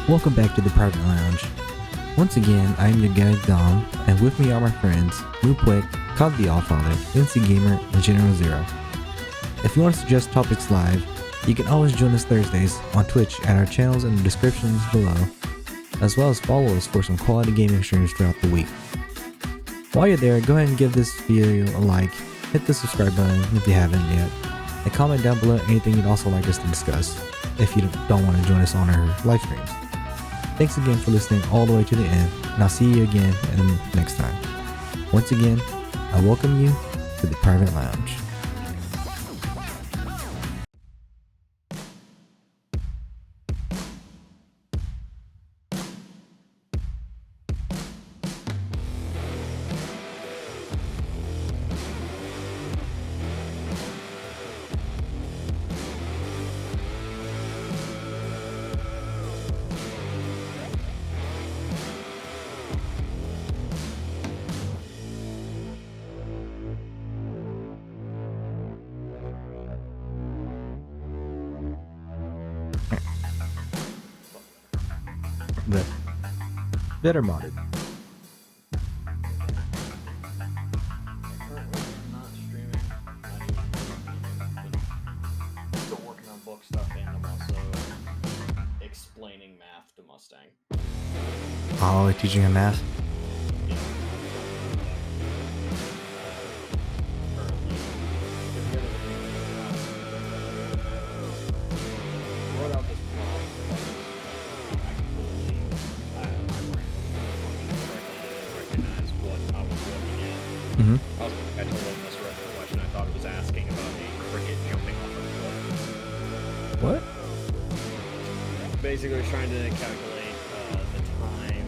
Welcome back to the Private Lounge. Once again, I am your guide Dom, and with me are my friends Moopwick, Cod the Allfather, NC Gamer, and General Zero. If you want to suggest topics live, you can always join us Thursdays on Twitch at our channels in the descriptions below, as well as follow us for some quality gaming streams throughout the week. While you're there, go ahead and give this video a like, hit the subscribe button if you haven't yet, and comment down below anything you'd also like us to discuss if you don't want to join us on our live streams. Thanks again for listening all the way to the end, and I'll see you again next time. Once again, I welcome you to the Private Lounge. The better modded. Not streaming, still working on book stuff, and I'm also explaining math to Mustang. Oh, teaching him math? Mm-hmm. I told him this original question. I thought it was asking about a cricket jumping off a cliff. What? Basically, I was trying to calculate the time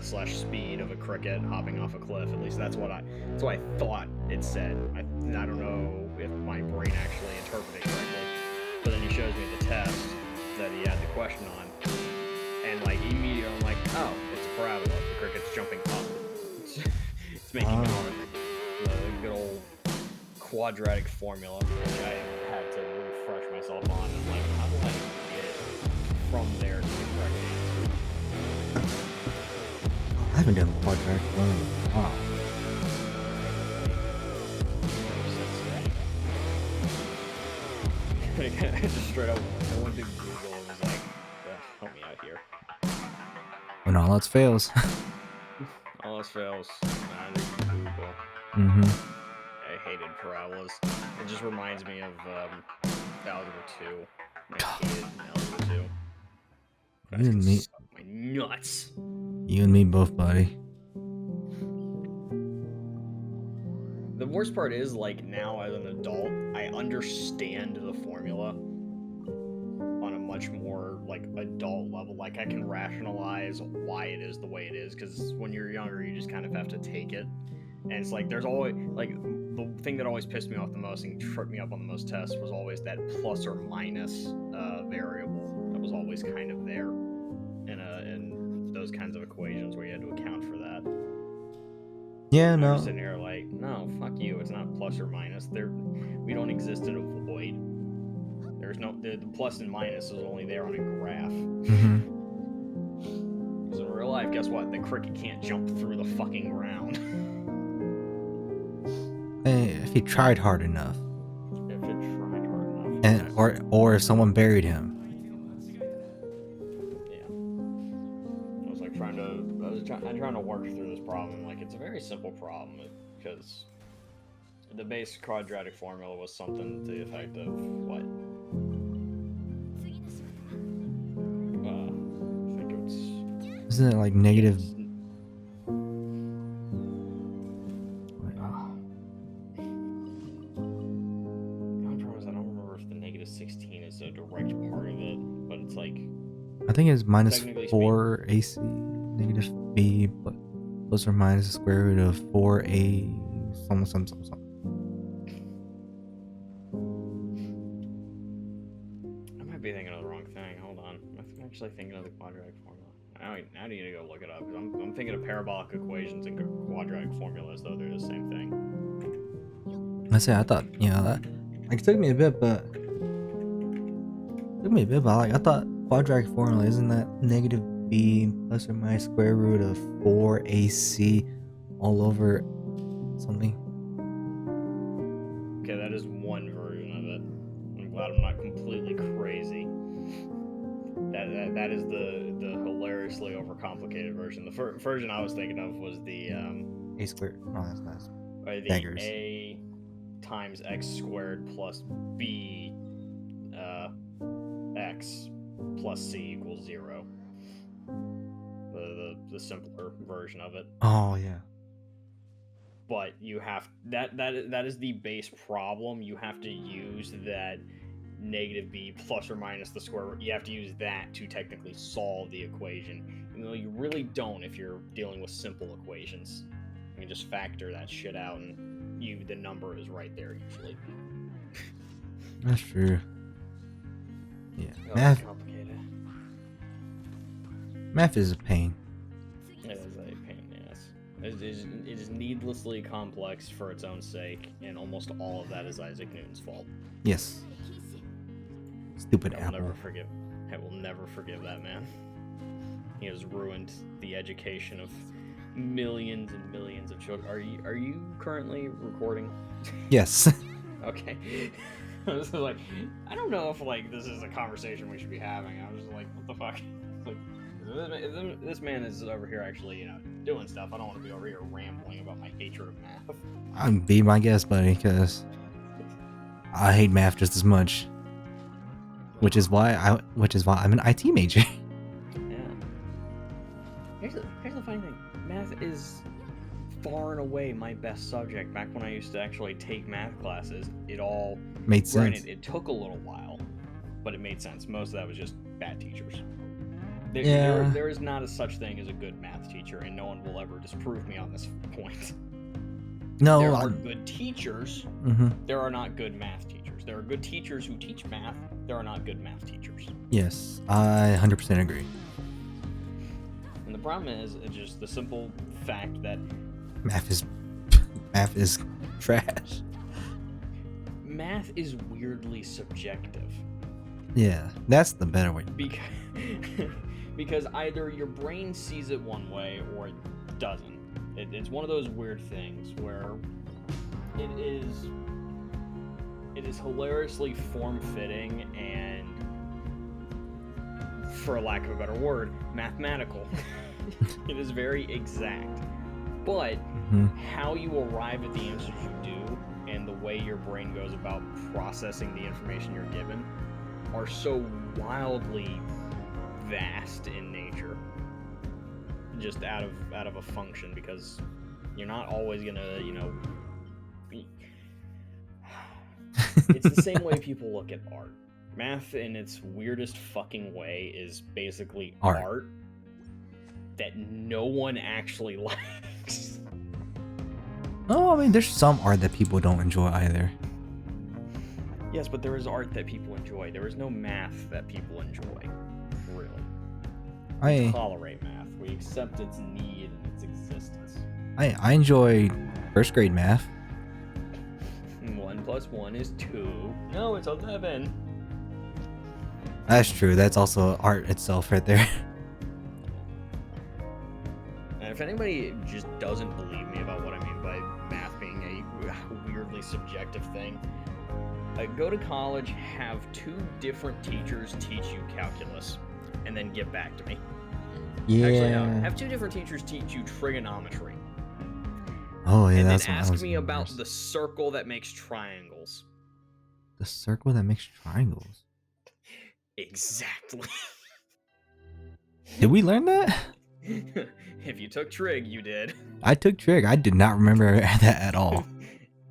slash speed of a cricket hopping off a cliff. At least that's what I thought it said. I don't know if my brain actually interpreted it correctly. But then he shows me the test that he had the question on, and like immediately I'm like, oh, it's a parabola. The cricket's jumping up. It's making the good old quadratic formula, which I had to refresh myself on. I'm like, how do I get it from there to the correct answer? I haven't done quadratic formula. Wow. I just straight up, I went to Google and was like, help me out here. When all else fails. All else fails, I just Google. Mm-hmm. I hated parabolas. It just reminds me of Algebra 2. I hated Algebra 2. You and me. Suck my nuts. You and me both, buddy. The worst part is, like, now as an adult, I understand the formula on a much more, like, adult level. Like, I can rationalize why it is the way it is, because when you're younger, you just kind of have to take it. And it's like, there's always, like, the thing that always pissed me off the most and tripped me up on the most tests was always that plus or minus variable that was always kind of there in those kinds of equations where you had to account for that. Yeah, I'm no. just sitting here like, no, fuck you. It's not plus or minus. We don't exist in a void. There's no the plus and minus is only there on a graph. Mm-hmm. Because in real life, guess what? The cricket can't jump through the fucking ground. Hey, if he tried hard enough, If it tried hard enough. and or if someone buried him. Yeah. I'm trying to work through this problem. Like, it's a very simple problem because the base quadratic formula was something to the effect of what? I think it's. Isn't it like negative? I don't remember if the negative 16 is a direct part of it, but it's like. I think it's minus Technically 4 AC negative B, but plus or minus the square root of 4A something. I might be thinking of the wrong thing. Hold on. I'm actually thinking of the quadratic formula. Now I need to go look it up. I'm thinking of parabolic equations and quadratic formulas, though they're the same thing. I thought, you know, that like it took me a bit, but like I thought quadratic formula, isn't that negative b plus or minus square root of 4ac all over something? Okay, that is one version of it. I'm glad I'm not completely crazy. That is the hilariously overcomplicated version. The version I was thinking of was the A squared. No, that's not. the Daggers. a times x squared plus b x plus c equals 0. The simpler version of it. Oh yeah. But you have that is the base problem. You have to use that negative b plus or minus the square root. You have to use that to technically solve the equation. Even though you really don't if you're dealing with simple equations. You can just factor that shit out and the number is right there usually. That's true. Yeah. Oh, Math. complicated. Math is a pain. It is a pain in the ass. It is needlessly complex for its own sake, and almost all of that is Isaac Newton's fault. Yes. Stupid I will apple. never forgive that man. He has ruined the education of millions and millions of children. Are you currently recording? Yes. Okay. I was like, I don't know if like this is a conversation we should be having. I was like, what the fuck? Like, this man is over here actually, doing stuff. I don't want to be over here rambling about my hatred of math. I'm be my guest, buddy, because I hate math just as much. Which is why I'm an IT major. Yeah. Here's the funny thing. Math is far and away my best subject. Back when I used to actually take math classes, it all Made sense. Granted, it took a little while, but it made sense. Most of that was just bad teachers. Yeah. There is not a such thing as a good math teacher, and no one will ever disprove me on this point. No. There are good teachers. Mm-hmm. There are not good math teachers. There are good teachers who teach math. There are not good math teachers. Yes, I 100% agree. And the problem is, it's just the simple fact that Math is trash. math is weirdly subjective. Yeah, that's the better way. Because either your brain sees it one way or it doesn't. It's one of those weird things where it is hilariously form-fitting and, for lack of a better word, mathematical. It is very exact. But how you arrive at the answers you do and the way your brain goes about processing the information you're given are so wildly vast in nature, just out of a function, because you're not always gonna it's the same way people look at art. Math in its weirdest fucking way is basically art that no one actually likes. Oh, I mean, there's some art that people don't enjoy either. Yes, but there is art that people enjoy. There is no math that people enjoy, really. We tolerate math. We accept its need and its existence. I enjoy first grade math. 1 + 1 is 2. No, it's 11. That's true. That's also art itself right there. And if anybody just doesn't believe me about what I mean by math being a weirdly subjective thing, go to college, have 2 different teachers teach you calculus, and then get back to me. Yeah. Actually, no. Have 2 different teachers teach you trigonometry. Oh, yeah, and that's then what I ask was me gonna about ask. the circle that makes triangles. The circle that makes triangles. Exactly. Did we learn that? If you took trig, you did. I took trig. I did not remember that at all.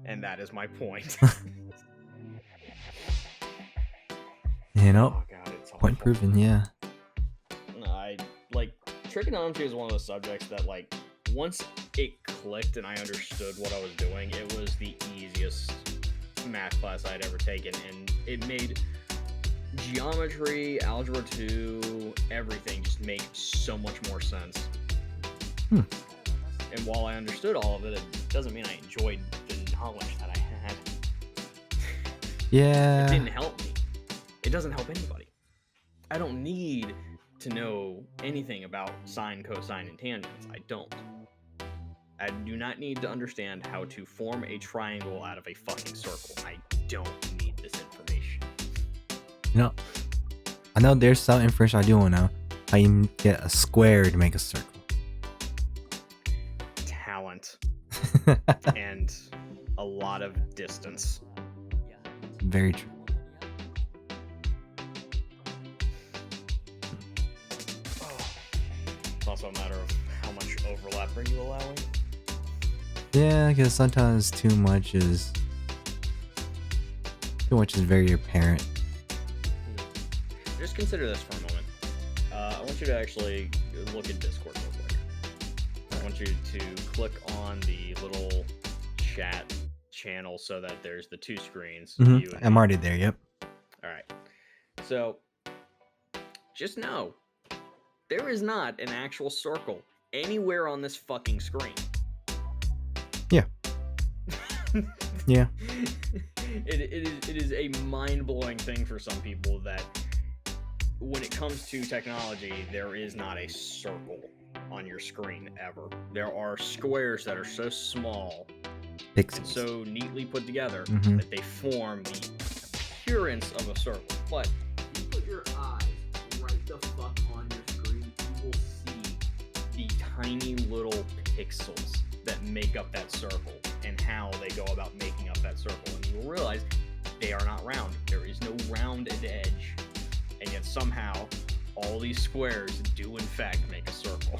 And that is my point. You know, Oh god, it's awful. point proven. Yeah. Trigonometry is one of those subjects that, like, once it clicked and I understood what I was doing, it was the easiest math class I'd ever taken, and it made geometry, algebra 2, everything just make so much more sense. And while I understood all of it, it doesn't mean I enjoyed the knowledge that I had. Yeah. It didn't help me. It doesn't help anybody. I don't need to know anything about sine, cosine, and tangents. I don't. I do not need to understand how to form a triangle out of a fucking circle. I don't need this information. You know, I know there's some information I do want to know. How you get a square to make a circle. Talent. And a lot of distance. Very true. It's also a matter of how much overlap are you allowing. Yeah, because sometimes too much is very apparent. Just consider this for a moment. I want you to actually look at Discord real quick. I want you to click on the little chat channel so that there's the two screens. You and I'm me. already there. Yep. All right. So, just know, there is not an actual circle anywhere on this fucking screen. Yeah. Yeah. It is a mind-blowing thing for some people that when it comes to technology, there is not a circle on your screen ever. There are squares that are so small and Pixels. so neatly put together Mhm. that they form the appearance of a circle. But if you put your eyes right the fuck on your screen, you will see the tiny little pixels that make up that circle and how they go about making up that circle. And you will realize they are not round. There is no rounded edge. And yet somehow all these squares do in fact make a circle.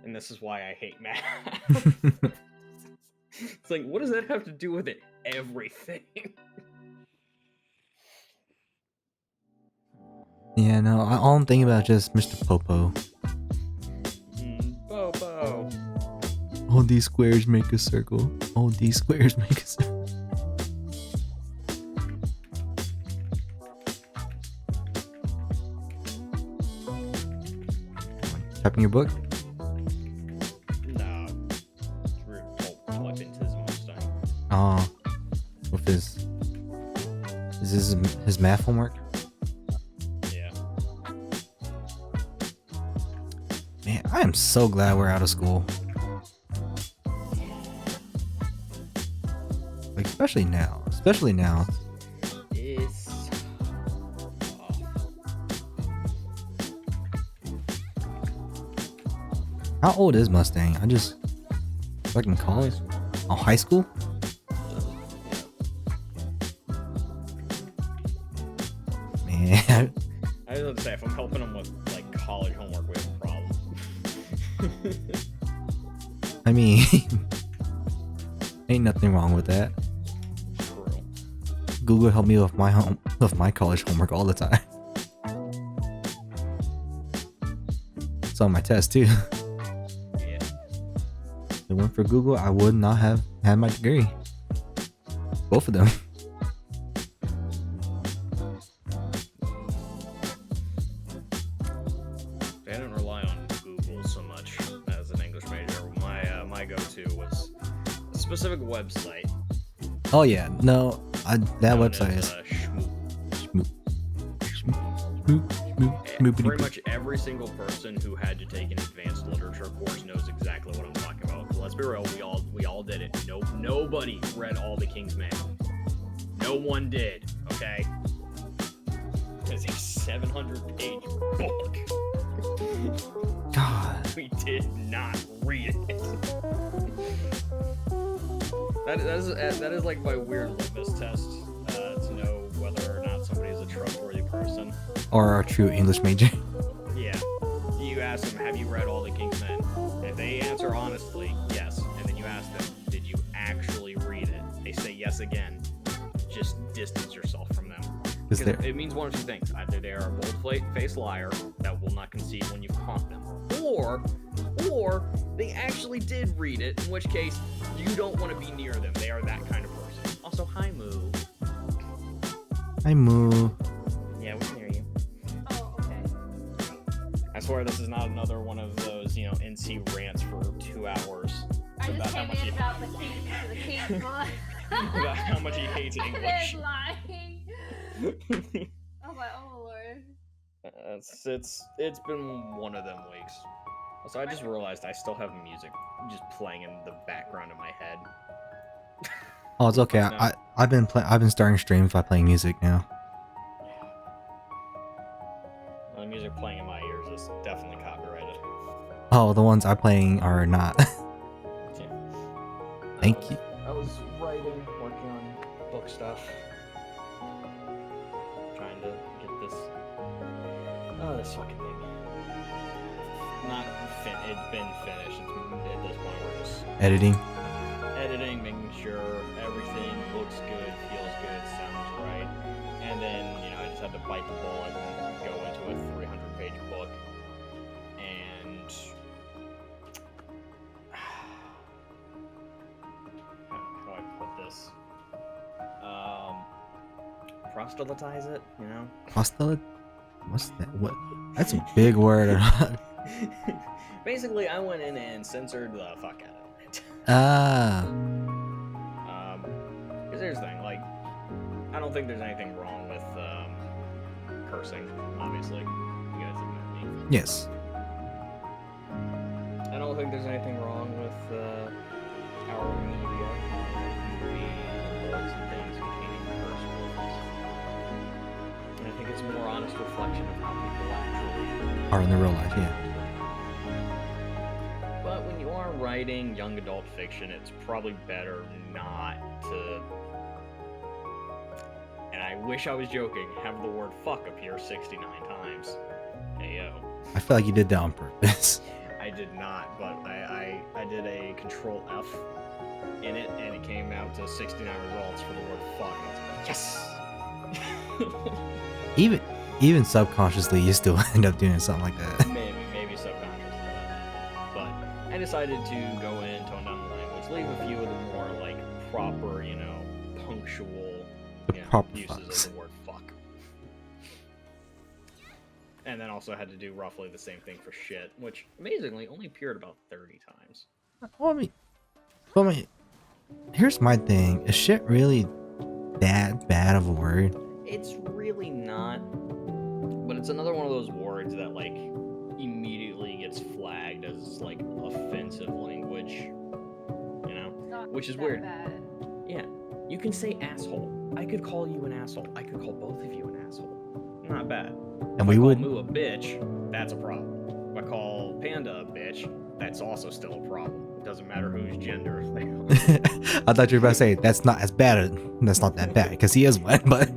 And this is why I hate math. It's like, what does that have to do with it? Everything. Yeah, no, all I'm thinking about is just Mr. Popo. Popo. All these squares make a circle. All these squares make a circle. Typing your book? No. Type into his Mustang. Oh, with his is his math homework? Yeah. Man, I am so glad we're out of school. Like especially now. It's How old is Mustang? I just fucking college. Oh, high school? Man, I was going to say, if I'm helping him with like college homework, we have a problem. I mean, ain't nothing wrong with that. True. Google helped me with my college homework all the time. It's on my test too. Yeah. If it weren't for Google, I would not have had my degree. Both of them. I didn't rely on Google so much as an English major. My go-to was a specific website. Oh yeah, no, that known website as, is Shmoop. Schmoopity Pretty much every single person who had to take an advanced literature course knows exactly what I'm talking about. Let's be real, we all did it. Nobody read All the King's Men. No one did, okay? It's a 700-page book. God. We did not read it. That is like my weird litmus test to know whether or not somebody is a trustworthy person. Or a true English major. Yeah. You ask them, have you read All the King's Men? If they answer honestly, yes. And then you ask them, did you actually read it? They say yes again. Just distance yourself from them. Because it means one of two things. Either they are a bold-faced liar that will not concede when you've caught them. Or they actually did read it, in which case you don't want to be near them. They are that kind of person. Also, hi, Moo. Hi, Moo. Yeah, we can hear you. Oh, okay. I swear this is not another one of those, NC rants for 2 hours. I about just how came much in about the King's about how much he hates English. They're lying. I was like, oh lord. It's been one of them weeks. Also, I just realized I still have music just playing in the background of my head. Oh, it's okay. No. I've been starting streams by playing music now. The music playing in my ears is definitely copyrighted. Oh, the ones I'm playing are not. Yeah. Thank you. I was writing, working on book stuff. Trying to get this. Oh, this fucking thing. It's been finished. At this point, we're just Editing. editing, making sure everything looks good, feels good, sounds right. And then, I just had to bite the bullet and go into a 300-page book. And how do I put this? Proselytize it, Hostile? What's that? What? That's a big word. Basically, I went in and censored the fuck out of it. Ah. Because here's the thing, I don't think there's anything wrong with cursing, obviously. You guys have met me. Yes. I don't think there's anything wrong with our media, movies, books, and things containing curse words. And I think it's a more honest reflection of how people actually Are in the real life, yeah. But when you are writing young adult fiction, it's probably better not to, and I wish I was joking, have the word fuck appear 69 times. Hey yo. I feel like you did that on purpose. I did not, but I did a control F in it, and it came out to 69 results for the word fuck, and I was like, yes! Even subconsciously, you still end up doing something like that. Maybe subconscious. But I decided to go in, tone down the language, leave a few of the more proper, punctual Proper uses fucks. of the word fuck. And then also had to do roughly the same thing for shit, which amazingly only appeared about 30 times. Well, I mean, here's my thing. Is shit really that bad of a word? It's really not, but it's another one of those words that immediately gets flagged as offensive language, It's not Which is that weird. bad. Yeah, you can say asshole. I could call you an asshole. I could call both of you an asshole. Not bad. And we If I would. call Moo a bitch, that's a problem. If I call Panda a bitch, that's also still a problem. It doesn't matter whose gender they are. I thought you were about to say that's not as bad. That's not that bad because he is one, but.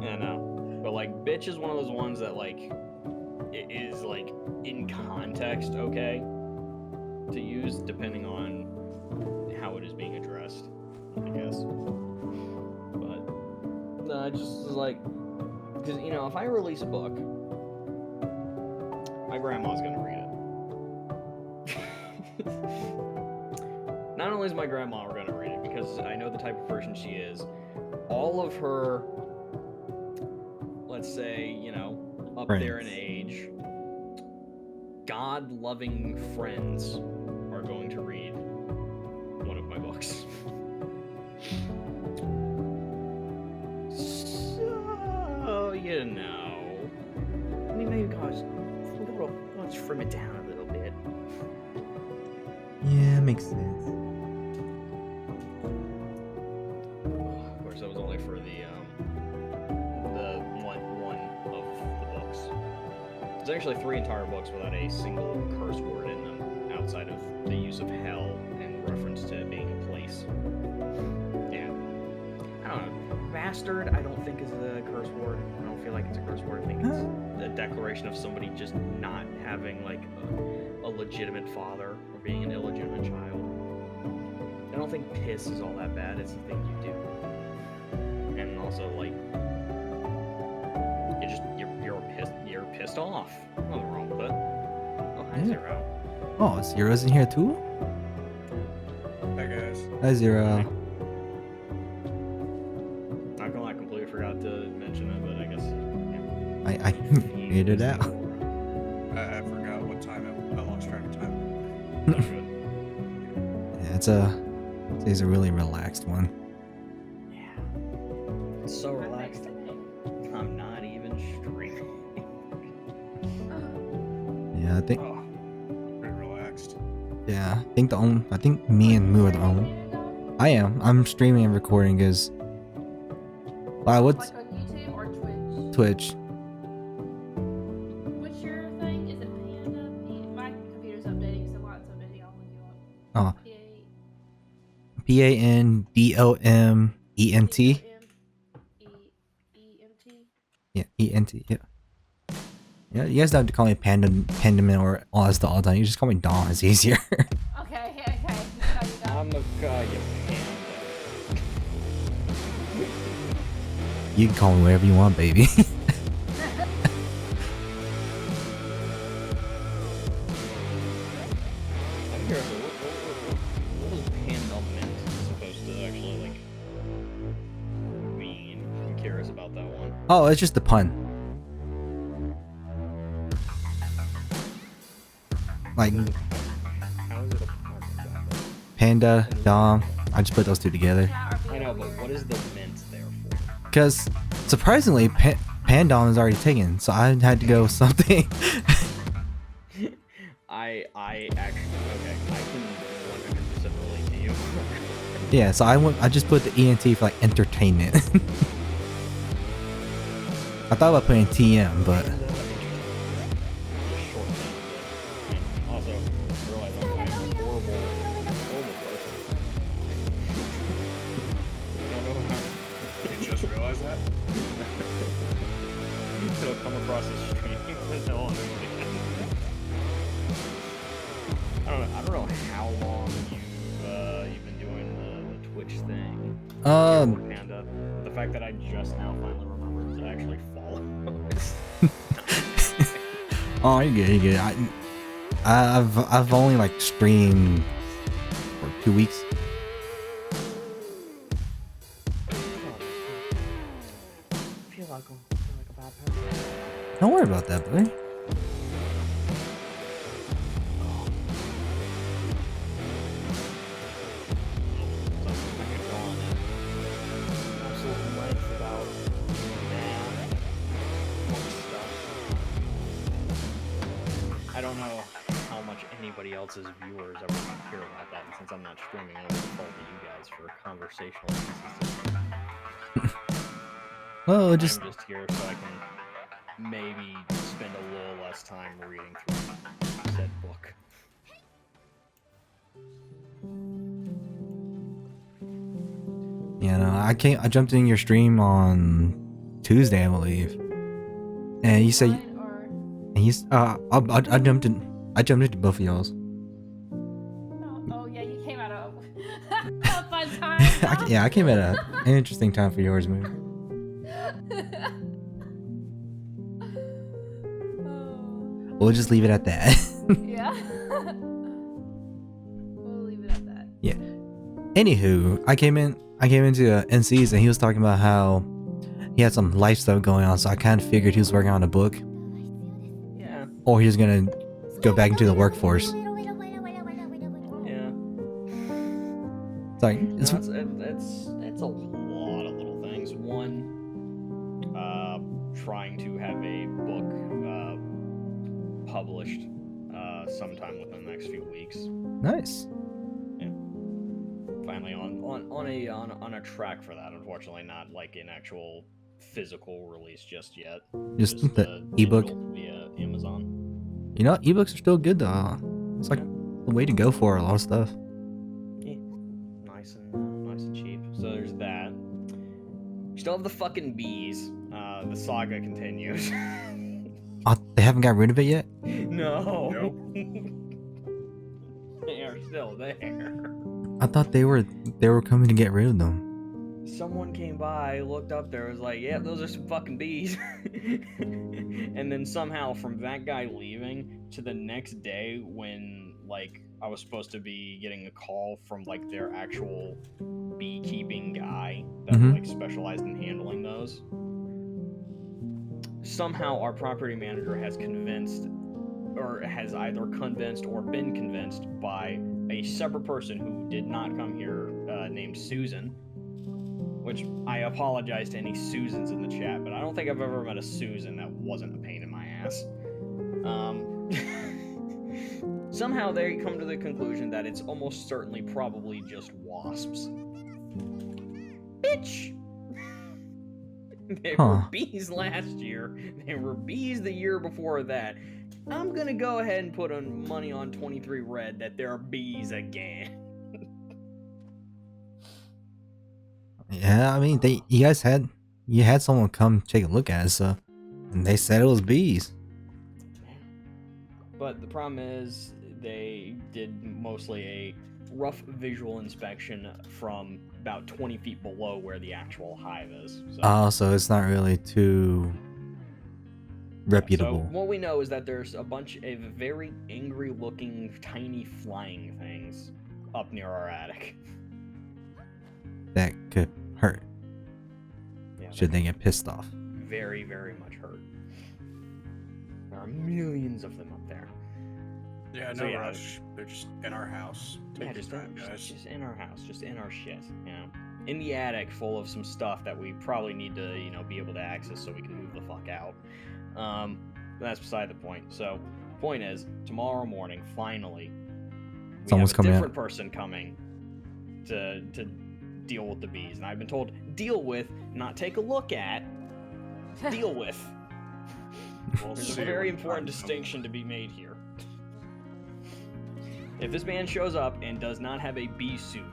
Yeah, no. But bitch is one of those ones that it is in context okay to use depending on how it is being addressed, I guess. But no, I just was because if I release a book, my grandma's gonna read it. Not only is my grandma gonna read it, because I know the type of person she is, all of her, let's say, up there in Friends. age, God-loving friends are going to read one of my books. So, maybe let's trim it down a little bit. Yeah, makes sense. Of course, that was only for the one of the books. There's actually 3 entire books without a single curse word in them, outside of the use of hell and reference to it being a place. Yeah. I don't know. Bastard, I don't think is a curse word. I don't feel like it's a curse word. I think it's a declaration of somebody just not having a legitimate father or being an illegitimate child. I don't think piss is all that bad. It's the thing you do. And also you're pissed off. Nothing wrong with it. Oh, hi, Yeah. Zero. Oh, Zero's in here too? Hi guys. Hi, Zero. Not gonna lie, I completely forgot to mention it, but I guess. I figured it out. I forgot what time I lost track of time. Not good. Yeah, it's a really relaxed one. Yeah. It's so relaxed. Relaxing. think. Oh, pretty relaxed. Yeah, I think me and Moo are the only. I am. I'm streaming and recording because. Wow, what's Like on YouTube or Twitch? Twitch? What's your thing? Is it Panda? My computer's updating, so while it's updating, I'll look you up. Oh, P-A-N-D-O-M-E-M-T. Pandoment. Yeah, ENT. Yeah. Yeah, you guys don't have to call me Pandament or Oz all the time. You just call me Dom. It's easier. Okay, okay. I'm a guy, you panda. You can call me whatever you want, baby. I'm curious, what was Pandament supposed to actually, like, mean? I'm curious about that one. Oh, it's just the pun. Like How is it a pun? Panda, Dom. I just put those two together. I know, but what is the mint there for? Because surprisingly, Pandom is already taken, so I had to go with something. I actually, okay, I can 100% relate to you. Yeah, so I just put the ENT for like entertainment. I thought about putting TM, but Also, realize I'm a horrible person. I don't know how You just realized that? it'll come across as strange. No one I don't know how long you've been doing the Twitch thing. Panda. The fact that I just now finally remembered to actually follow. oh, you're good. You're good. I've only like streamed for 2 weeks. I feel like a bad person. Don't worry about that, boy. I don't know how much anybody else's viewers ever hear about that, and since I'm not streaming, I will default to you guys for conversational consistency. Well, I'm just just here so I can maybe spend a little less time reading through said book. yeah, no, I jumped in your stream on Tuesday, I believe, and you say, and I jumped into both of y'all's. Oh yeah, you came out of a fun time. I came at an interesting time for yours, man. We'll just leave it at that. Yeah. We'll leave it at that. Yeah. Anywho, I came into NC's and he was talking about how he had some life stuff going on, so I kind of figured he was working on a book, Yeah. or he was gonna go back into the workforce. Yeah. It's like It's a lot of little things. One, trying to have a book published sometime within the next few weeks. nice. Finally on a track for that. Unfortunately, not like an actual physical release just yet. Just the ebook. digital via Amazon. You know, ebooks are still good though. It's like the way to go for a lot of stuff. Yeah. Nice and cheap. So there's that. Still have the fucking bees. The saga continues. Oh, they haven't got rid of it yet? No. Nope. They are still there. I thought they were coming to get rid of them. Someone came by, looked up there, was like, yeah, those are some fucking bees. And then somehow from that guy leaving to the next day when, like, I was supposed to be getting a call from, like, their actual beekeeping guy that, Mhm. like, specialized in handling those. Somehow our property manager has convinced, or has either convinced or been convinced by a separate person who did not come here, named Susan. Which I apologize to any Susans in the chat, but I don't think I've ever met a Susan that wasn't a pain in my ass. somehow they come to the conclusion that it's almost certainly probably just wasps. Bitch! They were bees last year. They were bees the year before that. I'm gonna go ahead and put on money on 23 Red that there are bees again. Yeah, I mean, you had someone come take a look at it, so, and they said it was bees. But the problem is, they did mostly a rough visual inspection from about 20 feet below where the actual hive is. So, Oh, so it's not really too reputable. So what we know is that there's a bunch of very angry-looking, tiny flying things up near our attic. That could hurt. Yeah, Should they get pissed off? very, very much hurt. There are millions of them up there. Yeah, So, no yeah. rush. They're just in our house. Take Yeah, your time, guys. just in our house, just in our shit, you know. In the attic, full of some stuff that we probably need to, you know, be able to access so we can move the fuck out. That's beside the point. So, point is, tomorrow morning, finally, we Someone's have a coming different person coming to deal with the bees, and I've been told deal with, not take a look at, deal with. We'll There's see a very when important time comes. distinction to be made here. If this man shows up and does not have a bee suit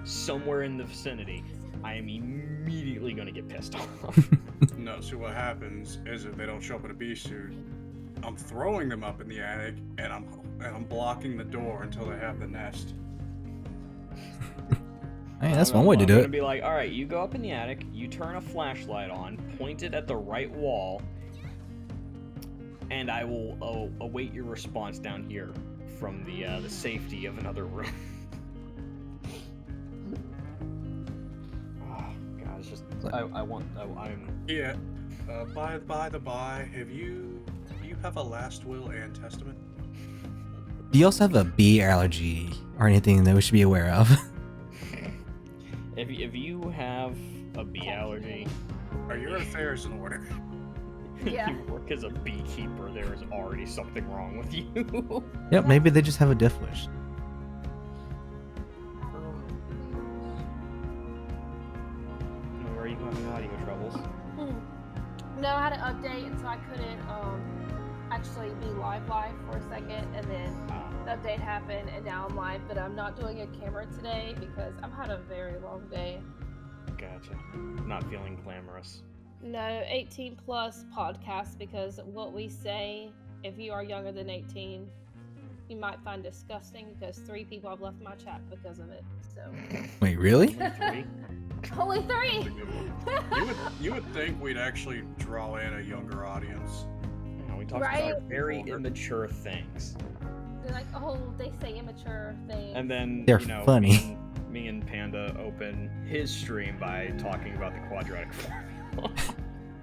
somewhere in the vicinity, I am immediately going to get pissed off. No, see what happens is if they don't show up in a bee suit, I'm throwing them up in the attic and I'm blocking the door until they have the nest. Hey, that's one way to I'm do gonna it. be like, all right, you go up in the attic, you turn a flashlight on, point it at the right wall, and I will await your response down here from the safety of another room. Oh, God, it's just I'm. Yeah. By the by, you have a last will and testament? Do you also have a bee allergy or anything that we should be aware of? If you have a bee allergy, Are your affairs in order? Yeah. you work as a beekeeper, there is already something wrong with you. Yep, maybe they just have a death wish. Are you having audio troubles? No, I had an update, and so I couldn't actually be live for a second, and then the update happened, and now I'm live. But I'm not doing a camera today because I've had a very long day. Gotcha. Not feeling glamorous. No, 18 plus podcast, because what we say, if you are younger than 18, you might find disgusting, because 3 people have left my chat because of it. So Wait, really? Three? only 3. You would think we'd actually draw in a younger audience. Yeah, we talked Right. about very immature things. They're like, oh, they say immature things. And then, They're you know, funny. Me and Panda open his stream by talking about the quadratic formula.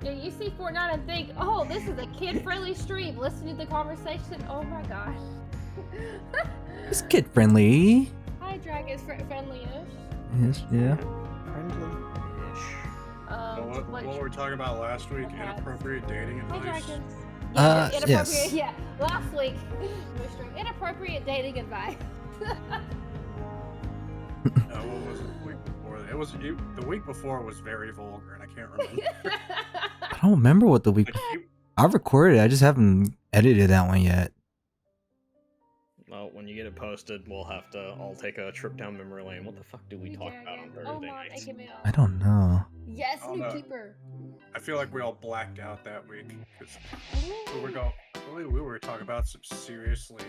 Yeah, you see Fortnite and think, oh, this is a kid-friendly stream. Listen to the conversation. Oh my gosh. It's kid friendly. Hi, Dragon's friendly-ish. Yes, yeah. Friendly-ish. What were we talking about last week? Okay. Inappropriate dating Hi, advice? Dragons. Yes. Inappropriate, yeah. Last week, we streamed inappropriate dating advice. What was it the week before? The week before was very vulgar, and I can't remember. I don't remember what the week. Like, I've recorded it. I just haven't edited that one yet. Well, when you get it posted, we'll have to all take a trip down memory lane. What the fuck do we talk about on Oh, Thursday Mom, nights? make me I don't know. Yes, Oh, new no. keeper. I feel like we all blacked out that week because we were talking about some seriously.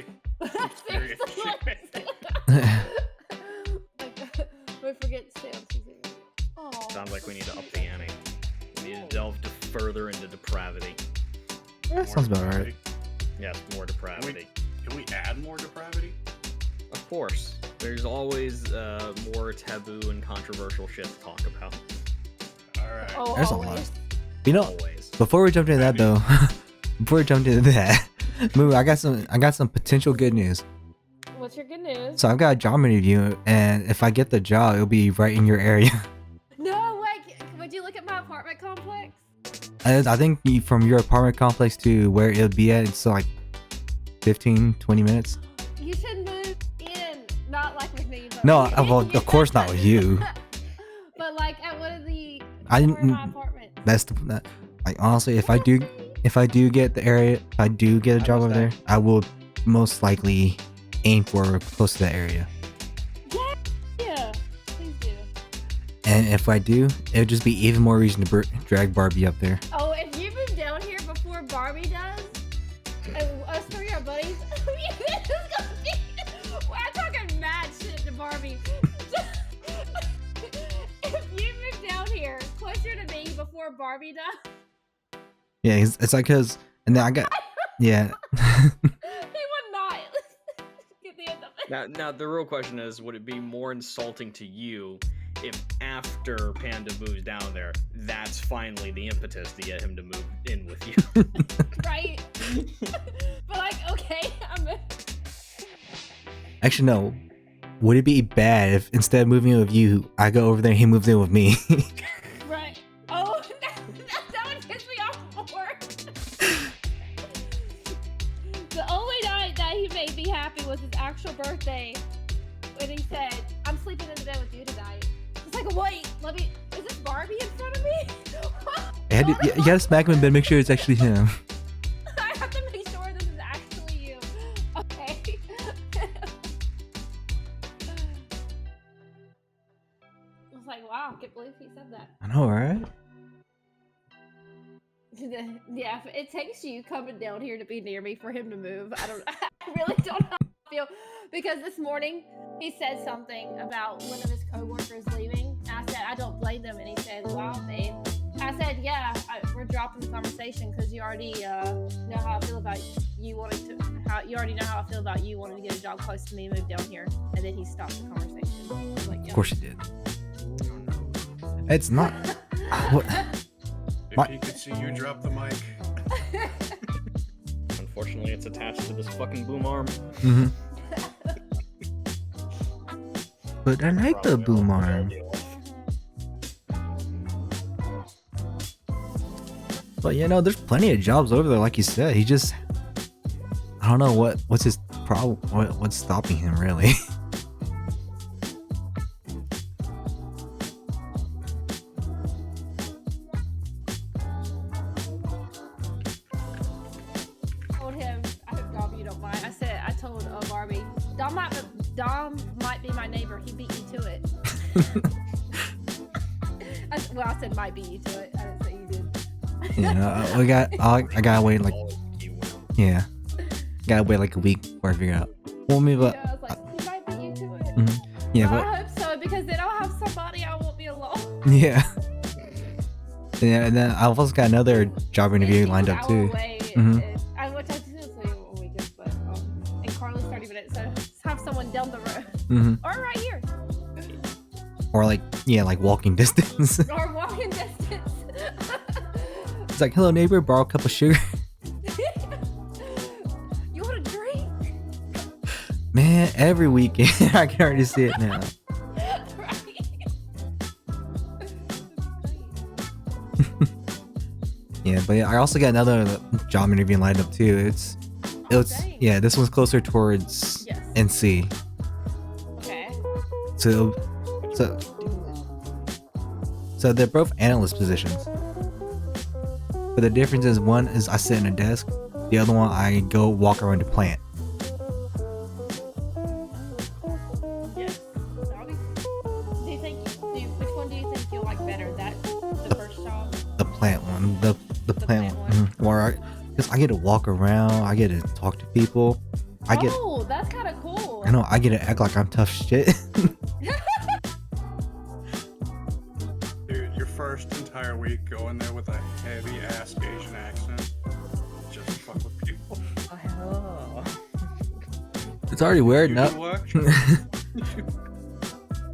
serious shit. We forget Sam season. Oh. Sounds like we need to up the ante. We need to delve further into depravity. Yeah, sounds about right. Yes, more depravity. Can we add more depravity? Of course. There's always more taboo and controversial shit to talk about. Alright. Oh, There's a always. lot. You know, Always. before we jump into that though, before we jump into that, Moo, I got some potential good news. What's your good news? So I've got a job interview, and if I get the job, it'll be right in your area. No way! Would you look at my apartment complex? And I think from your apartment complex to where it'll be at, it's like 15, 20 minutes. you should move in, not like with me, but No, well, you of course not with you. But like at one of the I one of didn't. my apartments. That's that. Like honestly, if I do get the area, if I do get a job over there, I will most likely aim for close to that area. Yeah, please do. And if I do, it would just be even more reason to drag Barbie up there. Oh, if you move down here before Barbie does, and us three are buddies, this is gonna be. I'm talking mad shit to Barbie. If you move down here closer to me before Barbie does, Yeah, it's like cause, and then I got, yeah. he would not get the end of it. Now the real question is, would it be more insulting to you if after Panda moves down there, that's finally the impetus to get him to move in with you? Right? But like, okay, Actually, no. Would it be bad if instead of moving in with you, I go over there and he moves in with me? right. Oh, that would piss me off more. The only night that he made me happy was his actual birthday, when he said, "I'm sleeping in the bed with you tonight." It's like, wait, is this Barbie in front of me? You gotta smack him in bed, make sure it's actually him. I have to make sure this is actually you. Okay. I was like, wow, I can't believe he said that. I know, right? Yeah, if it takes you coming down here to be near me for him to move, I really don't know how I feel. Because this morning, he said something about one of his coworkers leaving. And I said, I don't blame them. And he said, wow, babe. I said, yeah, we're dropping the conversation because you already know how I feel about you wanting to, you already know how I feel about you wanting to get a job close to me and move down here. And then he stopped the conversation. I was like, yeah. Of course he did. It's not. What? If he could see you drop the mic. Unfortunately, it's attached to this fucking boom arm. Mm-hmm. But I like the boom arm. But you know, there's plenty of jobs over there, like you said. He just, I don't know what's his problem. What's stopping him, really? Dom might be my neighbor. He beat me to it. Well, I said might beat you to it. I didn't say you did. Yeah, I gotta wait like, yeah, gotta wait like a week before I figure out. Well, me, but yeah, I was like, he might beat you to it. Yeah, well, but I hope so because then I'll have somebody. I won't be alone. Yeah. Yeah, and then I've also got another job interview lined up too. I would talk to you a weekend, but and Carly's 30 minutes, so just have someone down the road or right here, or like walking distance. or walking distance. It's like, hello neighbor, borrow a cup of sugar. You want a drink? Man, every weekend I can already see it now. Yeah, but yeah, I also got another job interview lined up too. It's yeah, this one's closer towards NC. Okay. So they're both analyst positions. But the difference is one is I sit in a desk, the other one I go walk around the plant. Yes. Which one do you think you'll like better? The first job? The plant one. The plant one. Because I get to walk around, I get to talk to people. That's kind of cool. I know, I get to act like I'm tough shit. Dude, your first entire week going there with a heavy ass Asian accent. Just fuck with people. Oh. It's already weird enough.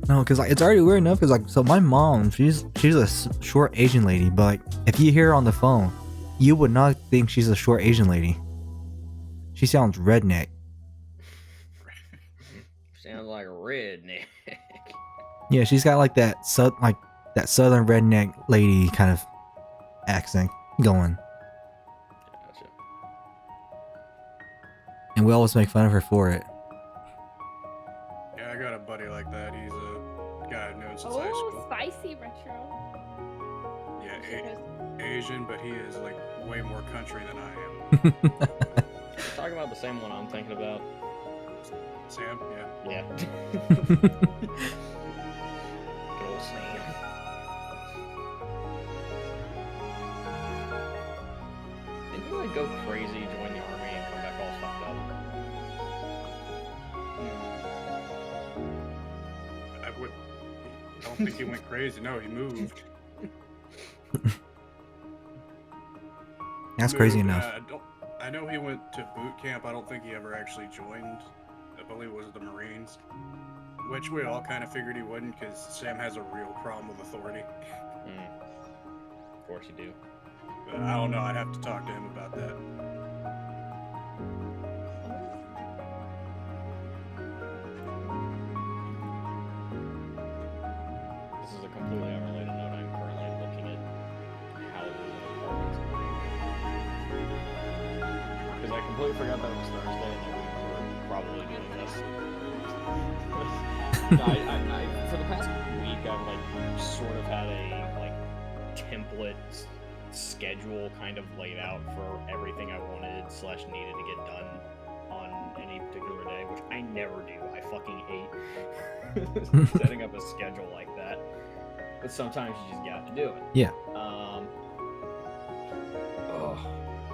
No, because it's already weird enough. Because so my mom, she's a short Asian lady, but like if you hear her on the phone, you would not think she's a short Asian lady. She sounds redneck. Sounds like a redneck. Yeah, she's got like that southern redneck lady kind of accent going. Gotcha. And we always make fun of her for it. buddy like that. He's a guy I've known since high Oh, school. spicy retro. Yeah, Supposed- Asian, but he is like way more country than I am. Talking about the same one I'm thinking about. Sam, yeah. Yeah. Good old Sam. Didn't you like go crazy, join the army, and come back all fucked up? I don't think he went crazy. No, he moved. That's crazy Moved, enough. I know he went to boot camp. I don't think he ever actually joined. I believe it was the Marines, which we all kind of figured he wouldn't, because Sam has a real problem with authority. Of course you do. But I don't know. I'd have to talk to him about that. This is a completely unrelated note. I'm currently looking at houses and apartments. Because I completely forgot that it was Thursday and that we were probably doing this. No, for the past week, I've like sort of had a like template schedule kind of laid out for everything I wanted / needed to get done on any particular day, which I never do. I fucking hate setting up a schedule like that. But sometimes you just got to do it. Yeah. Oh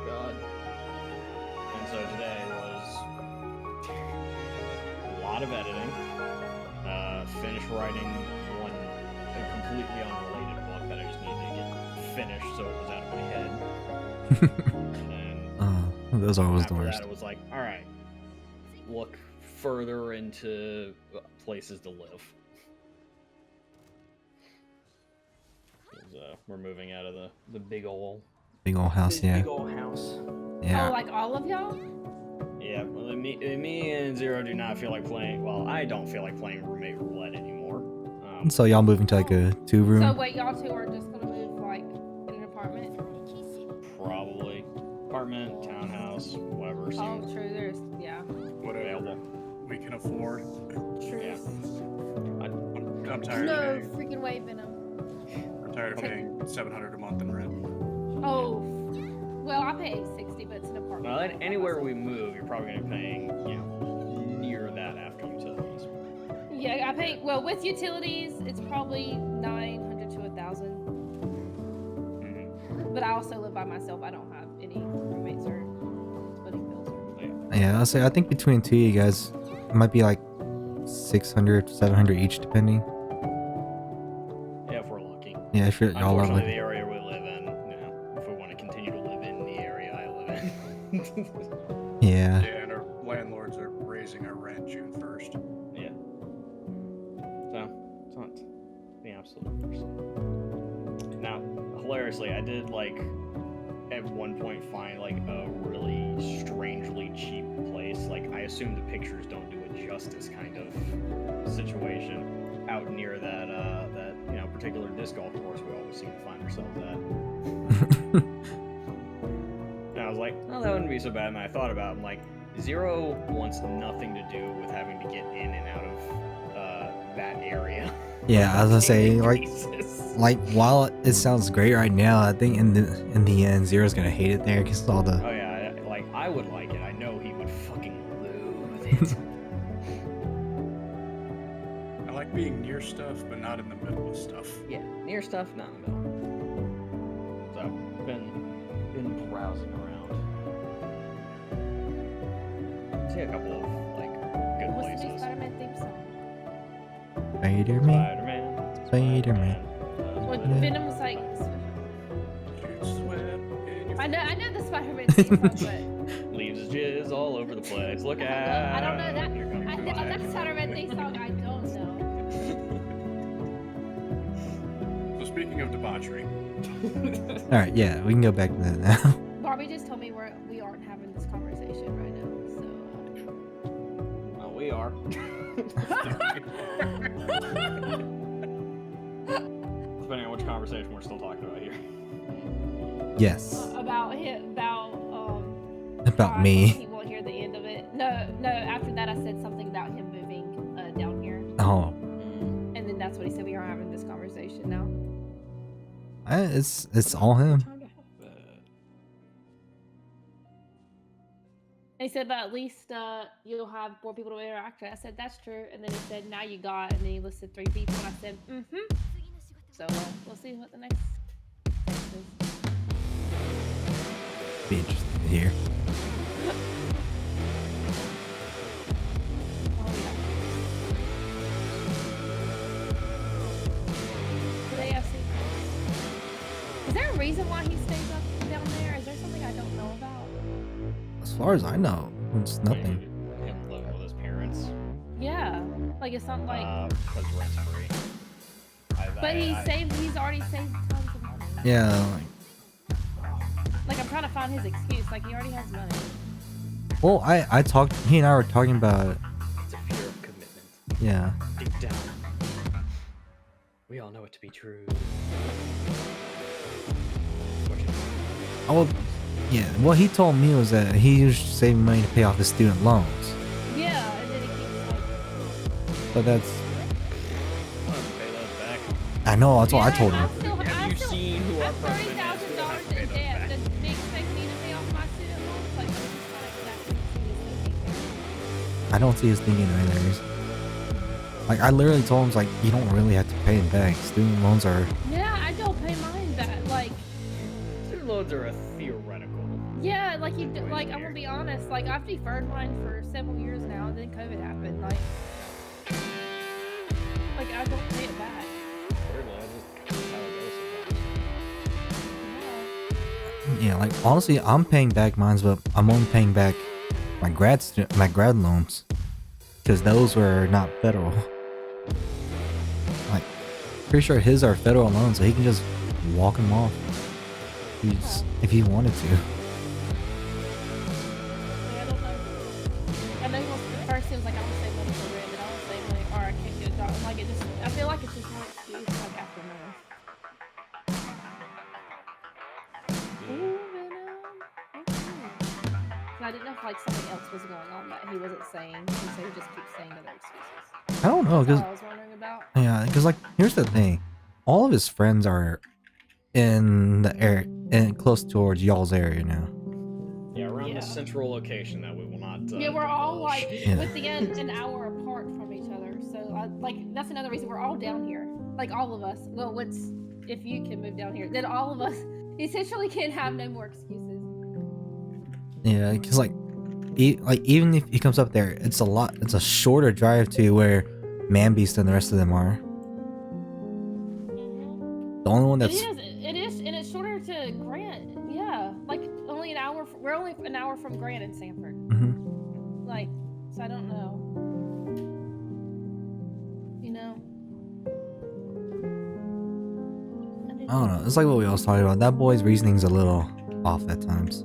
god. And so today was a lot of editing. Finish writing a completely unrelated book that I just needed to get finished so it was out of my head. And then Those are always the after worst. that, it was like, all right, look further into places to live. 'Cause, we're moving out of the big ol' Big old house, yeah. big ol' house. Yeah. Oh, like all of y'all? Yeah, well, me and Zero do not feel like playing. Well, I don't feel like playing roommate roulette anymore. So y'all moving to like a 2-room? So wait, y'all two are just gonna move like in an apartment? Probably apartment, townhouse, whatever. Oh, Seems true. There's yeah. Whatever available. we can afford. True. Yeah. I'm tired No of paying. freaking way, Venom. I'm tired of paying $700 a month in rent. Oh, well, I pay $60, but it's an apartment. Well, anywhere we move, you're probably gonna be paying, near that after utilities. Yeah, I pay. Well, with utilities, it's probably $900 to $1,000. Mm-hmm. But I also live by myself. I don't have any roommates or splitting bills. Or... Yeah, I'll say I think between two of you guys, it might be like 600, 700 each, depending. Yeah, if we're lucky. Yeah, if y'all are Unfortunately, the like, area we live in, if we want to continue to live in the area I live in. yeah. Yeah, and our landlords are raising our rent June 1st. Yeah. So, it's not the absolute worst. Now, hilariously, I did, at one point find, a really strangely cheap place. I assume the pictures don't do it justice kind of situation out near that particular disc golf course we always seem to find ourselves at. And I was like, oh, that wouldn't be so bad. And I thought about it, I'm like, Zero wants nothing to do with having to get in and out of that area. Yeah, I was gonna say, Jesus. while it sounds great right now, I think in the end, Zero's gonna hate it there because all the. Oh yeah, I would like it. I know he would fucking loathe it. I like being near stuff, but not in the middle of stuff. Yeah, near stuff, not in the middle. So, been browsing around. See a couple of good What's the new places. Spider-Man theme song? Spider-Man. Spider-Man. When Yeah. Venom was like, Dude, sweat in your I know the Spider-Man theme song, but Leaves his jizz all over the place. Look I out! don't know that. Here comes I know that Spider-Man. Spider-Man theme song. I don't know. So speaking of debauchery, All right, yeah, we can go back to that now. Barbie just told me we aren't having this conversation right now. Well, we are. Depending on which conversation we're still talking about here. Yes, So about about why me. He won't hear the end of it. No. After that, I said something about him moving down here. Oh, Yeah, it's all him. Time to have that. And he said, but at least you'll have more people to interact with. I said, that's true. And then he said, now you got, and then he listed 3 people. And I said, mm-hmm. So we'll see what the next is. Be interesting to hear. Oh, yeah. Today I've seen this. Is there a reason why he stays up down there? Is there something I don't know about? As far as I know, it's nothing. Him living with his parents. Yeah. Like, it's not like... Because rent's free. but he's already saved tons of money. Yeah, Like, I'm trying to find his excuse. Like, he already has money. well, I talked. He and I were talking about. It's a fear of commitment. Yeah. Deep down. We all know it to be true. Oh, yeah. What he told me was that he used saving money to pay off his student loans. Yeah, and then he keeps like... But that's. Pay those back. I know. That's what I told him. Have you seen who our I'm president is? $30,000 in debt. Then they expect me to pay off my student loans? Like, I'm just not exactly I don't see his thinking either. Like, I literally told him, like, you don't really have to pay him back. Student loans are. Yeah, I don't pay mine back. Like, Student loans are a theoretical. yeah, like I'm gonna be honest. Like, I've deferred mine for several years now, and then COVID happened. Like I don't pay it back. Yeah, like, honestly, I'm paying back mine, but I'm only paying back my grad loans. Because those were not federal. Like, pretty sure his are federal loans, so he can just walk them off. If he wanted to. Yeah, I don't know. I know at first he was like, I want to save money for rent, and I want to save money, or I can't get a job. Like, I feel like it's just one excuse, like, after another. Ooh, Venom. Okay. I didn't know if, like, something else was going on that he wasn't saying, and so he just keeps saying other excuses. I don't know, That's because. all I was wondering about. Yeah, because, like, here's the thing. All of his friends are in the area, and close towards y'all's area now. Yeah, around Yeah. the central location that we will not. Yeah, we're all divulge. like Yeah. within an hour apart from each other. So, that's another reason we're all down here. Like, all of us. Well, if you can move down here, then all of us essentially can have no more excuses. Yeah, because, like, even if he comes up there, it's a shorter drive to where Manbeast and the rest of them are. The only one that's. It is, and it's shorter to Grant. Yeah, like only an hour. We're only an hour from Grant and Sanford. Mhm. Like, so I don't know. You know. I don't know. It's like what we always talking about. That boy's reasoning's a little off at times.